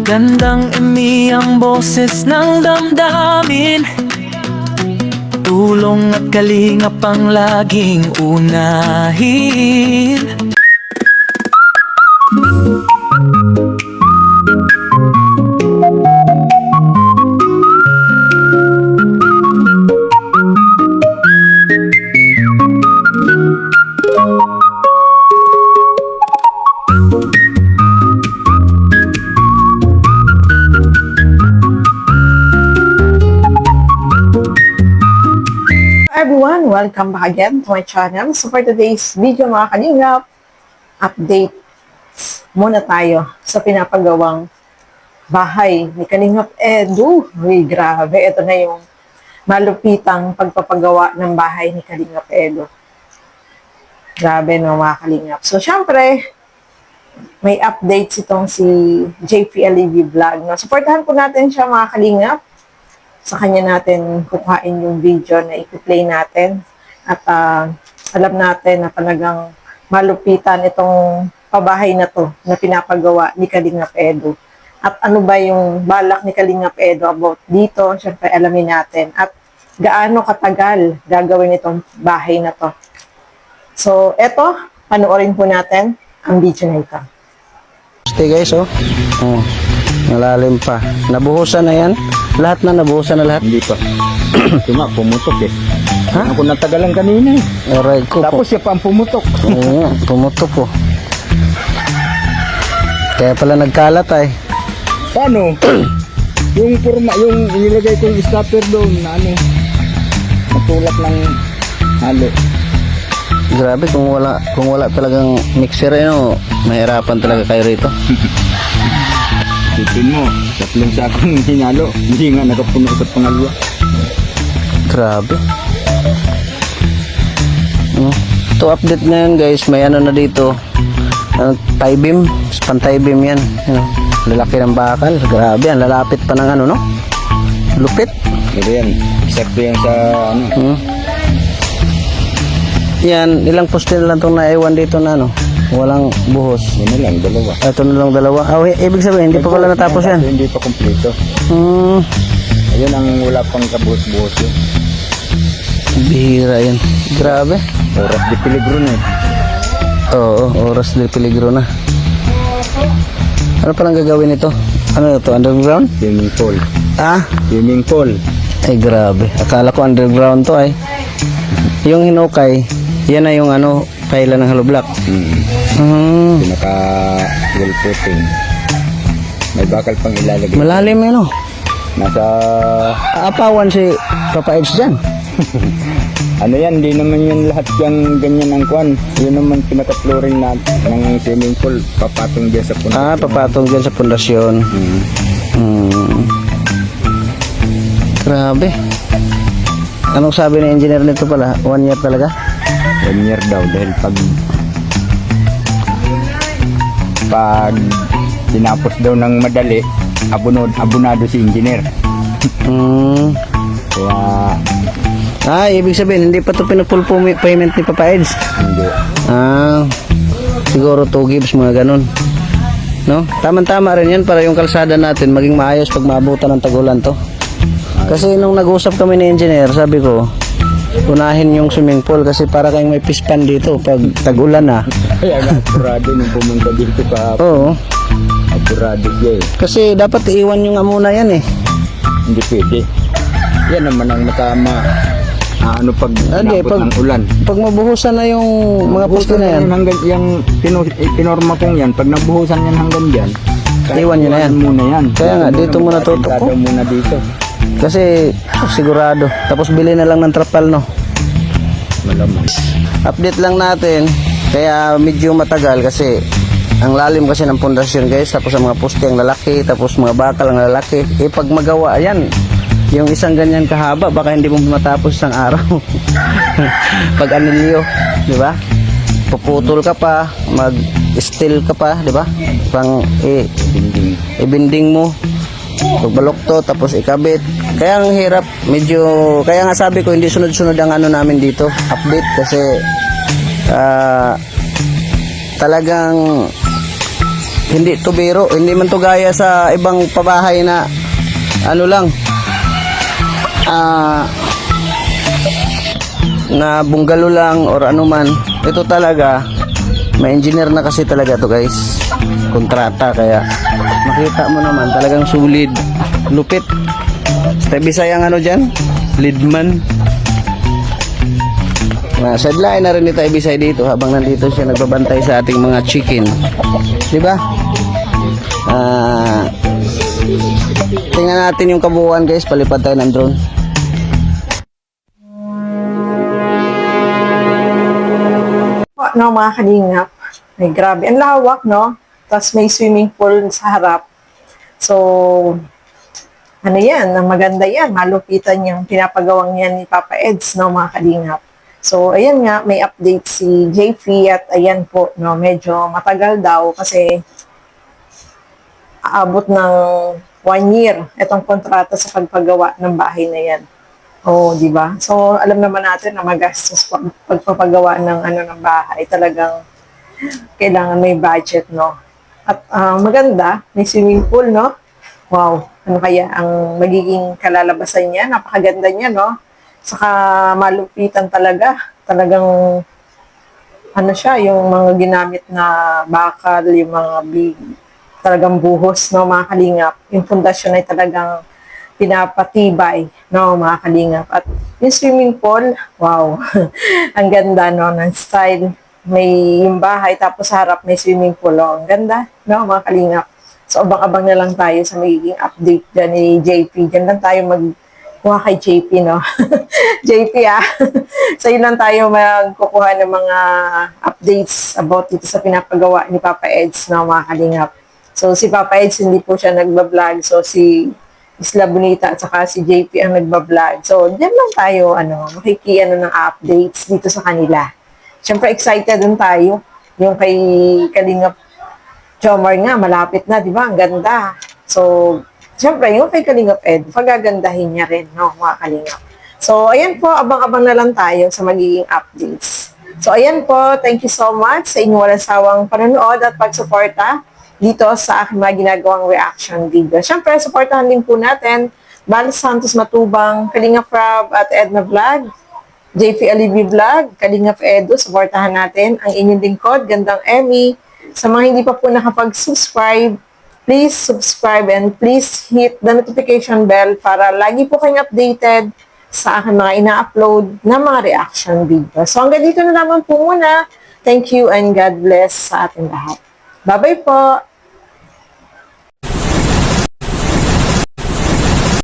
Magandang ang boses ng damdamin. Tulong at kalingap ang laging unahin. Everyone, welcome back again to my channel. So for today's video mga kalingap, update muna tayo sa pinapagawang bahay ni Kalingap Edu. Uy, grabe, ito na yung malupitang pagpapagawa ng bahay ni Kalingap Edu. Grabe no mga kalingap. So syempre, may updates itong si JPLEV Vlog. No? Supportahan po natin siya mga kalingap. Sa kanya natin kukuhain yung video na i-play natin. At alam natin na talagang malupitan itong pabahay na to na pinapagawa ni Kalingap Edu. At ano ba yung balak ni Kalingap Edu about dito? Siyempre alamin natin. At gaano katagal gagawin itong bahay na to. So eto, panoorin po natin ang video na ito. Stay guys, oh. Malalim pa. Nabuhusan na yan. Lahat na nabuhusan na lahat. Hindi pa. Cuma pumutok eh. Ha? Ako natagalan kanina eh. Aray ko Tapos siya pa ang pumutok. Oo nga, pumutok po. Kaya pala nagkalat ay. Paano? yung forma, yung nilagay ko yung stopper doon na ano. Matulak ng halo. Grabe kung wala talagang mixer ano, mahirapan talaga kayo rito. Tipin mo, 3 sakong hinalo. Hindi nga nakapuno sa pangalawa. Grabe. To update ngayon guys, may ano na dito. Tie beam, pan-tie beam yan. Lalaki ng bakal. Grabe, ang lalapit pa ng ano no? Lupit. Pero yan, sakto yan sa ano. Yan, ilang poste na lang itong naiwan dito na ano. Walang buhos. Yan na lang, dalawa. Ito na lang dalawa. Ibig sabihin, hindi pa pala natapos yan. Hindi pa kompleto. Ayun ang wala pang kabuhos-buhos yun. Bihira yan. Grabe. Oras de peligro na eh. Oo, oras de peligro na. Ano palang gagawin ito? Ano ito? Underground? Swimming pool. Ah? Swimming pool. Ay grabe. Akala ko underground to ay. Yung hinukay, yan na yung ano, kaila ng hollow block. Pinaka wall footing. May bakal pang ilalagay. Malalim yun oh. Nasa Aapawan si Papa Edge dyan. ano yan, hindi naman yun lahat yung ganyan ang kwan. Yun naman pinaka-flooring na ng swimming pool. Papatong dyan sa punta. Papatong dyan sa pundasyon. Grabe. Anong sabi ng engineer nito pala? 1 year talaga? 1 year daw dahil pag tinapos daw ng madali, abonado si engineer. Kaya ibig sabihin hindi pa ito pinapul payment ni Papa Eds? hindi. Siguro 2 gives mga ganun. No? Tama-tama rin yan para yung kalsada natin maging maayos pag maabutan ng tagulan to. Kasi nung nag-usap kami ni engineer, sabi ko, unahin yung swimming pool kasi para kayong may pispan dito pag tag-ulan na. Kaya nga, apurado nung pumunta dito pa. Oo. Apurado siya eh. Kasi dapat iiwan yung amuna yan eh. Hindi pwede. Yan naman ang matama. Pag nabot ng ulan. Pag mabuhusan na yung mga poste na yan. Hanggang yung pinorma kong yan, pag nabuhusan yan hanggang dyan, iwan nyo na yan. Muna yan. Kaya nga, dito muna tutok ko. Muna dito. Kasi sigurado. Tapos bili na lang ng trapal no. Malamang. Update lang natin. Kaya medyo matagal kasi ang lalim kasi ng pundasyon guys. Tapos ang mga poste ang lalaki. Tapos mga bakal ang lalaki. Pag magawa yan, yung isang ganyan kahaba, baka hindi mo matapos isang araw. Pag anilyo, di ba? Puputol ka pa, mag-steel ka pa, di ba? Pang ibinding mo. Pagbalok to, tapos ikabit. Kaya ang hirap, medyo, kaya nga sabi ko, hindi sunod-sunod ang ano namin dito, update, kasi talagang Hindi to biro, hindi man to gaya sa ibang pabahay na ano lang, na bungalo lang or ano man. Ito talaga, may engineer na kasi talaga to guys. Kontrata, kaya makita mo naman talagang solid, lupit. Sa Bisayang ano dyan, leadman. Sideline na rin ni Tay Bisay dito habang nandito siya nagbabantay sa ating mga chicken. Diba? Tingnan natin yung kabuuan guys, palipad tayo ng drone. No, mga kalingap. Ay, grabe. Ang lawak, no? Tapos may swimming pool sa harap. So, ano yan? Maganda yan. Malupitan yung pinapagawang yan ni Papa Eds, no, mga kalingap. So, ayan nga, may update si JP at ayan po, no, medyo matagal daw kasi aabot ng 1 year itong kontrata sa pagpagawa ng bahay na yan. Oh, di ba? So, alam naman natin na magastos pagpapagawa ng ano ng bahay. Talagang kailangan may budget, no? At maganda, may swimming pool, no? Wow, ano kaya ang magiging kalalabasan niya? Napakaganda niya, no? Saka malupitan talaga. Talagang ano siya, yung mga ginamit na bakal, yung mga big, talagang buhos, no, mga kalingap. Yung pundasyon ay talagang pinapatibay, no, mga kalingap. At yung swimming pool, wow, ang ganda, no, ng style. May yung bahay, tapos sa harap may swimming pool, oh, ang ganda, no, mga kalingap. So, abang-abang na lang tayo sa magiging update dyan ni JP. Dyan lang tayo magkuha kay JP, no? JP, So, yun lang tayo magkukuha ng mga updates about dito sa pinapagawa ni Papa Eds, no, mga kalingap. So, si Papa Eds, hindi po siya nagbablog. So, si Isla Bonita at saka si JP ang nagbablog. So, dyan lang tayo, ng updates dito sa kanila. Siyempre, excited din tayo. Yung kay Kalingap Jomar nga, malapit na, di ba? Ang ganda. So, siyempre, yung kay Kalingap Ed, pagagandahin niya rin, no, mga Kalingap. So, ayan po, abang-abang na lang tayo sa magiging updates. So, ayan po, thank you so much sa inyong walang sawang panonood at pagsuporta dito sa aking mga ginagawang reaction video. Siyempre, supportahan din po natin Bal Santos Matubang, Kalingap Rob at Edna Vlog, JP Alibi Vlog, Kalingap Edo, supportahan natin ang inyong lingkod, Gandang Emmy. Sa mga hindi pa po nakapag-subscribe, please subscribe and please hit the notification bell para lagi po kayong updated sa aking mga ina-upload na mga reaction video. So hanggang dito na naman po muna. Thank you and God bless sa ating lahat. Bye-bye po!